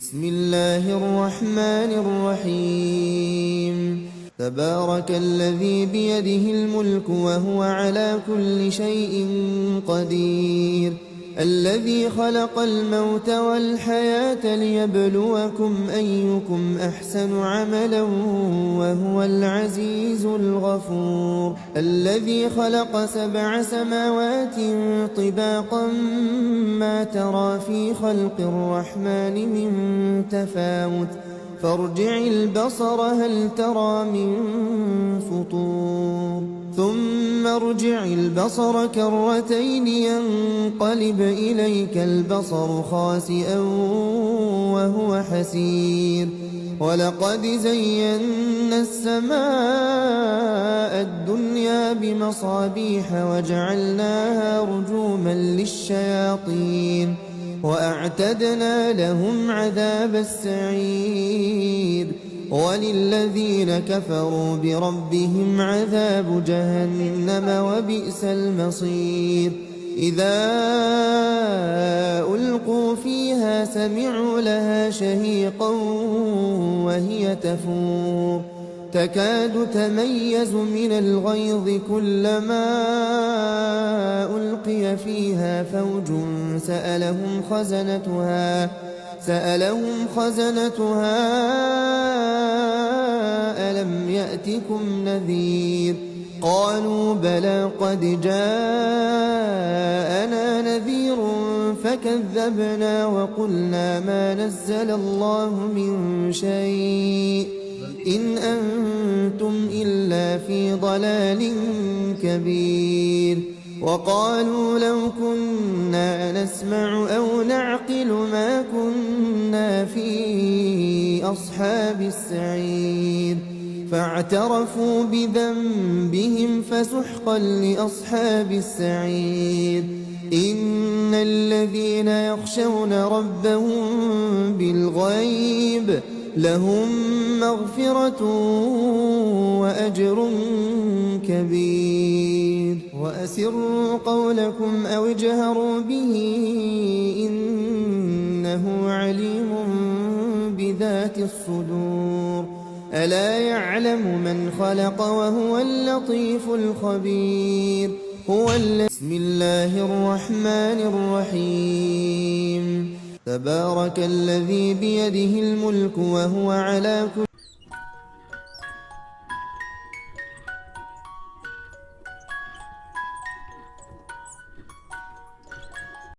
بسم الله الرحمن الرحيم تبارك الذي بيده الملك وهو على كل شيء قدير الذي خلق الموت والحياة ليبلوكم أيكم أحسن عملا وهو العزيز الغفور الذي خلق 7 سماوات طباقا ما ترى في خلق الرحمن من تفاوت فارجع البصر هل ترى من فطور ثم ارجع البصر كرتين ينقلب إليك البصر خاسئا وهو حسير ولقد زينا السماء الدنيا بمصابيح وجعلناها رجوما للشياطين وأعتدنا لهم عذاب السعير وللذين كفروا بربهم عذاب جهنم وبئس المصير إذا ألقوا فيها سمعوا لها شهيقا وهي تفور تكاد تميز من الغيظ كلما ألقي فيها فوج سألهم خزنتها ألم يأتكم نذير قالوا بلى قد جاءنا نذير فكذبنا وقلنا ما نزل الله من شيء إن أنتم إلا في ضلال كبير وقالوا لو كنا نسمع أو نعقل ما كنا في أصحاب السعير فاعترفوا بذنبهم فسحقا لأصحاب السعير إن الذين يخشون ربهم بالغيب لهم مغفرة وأجر كبير وأسروا قولكم أو اجهروا به إنه عليم بذات الصدور ألا يعلم من خلق وهو اللطيف الخبير بسم الله الرحمن الرحيم تبارك الذي بيده الملك وهو على كل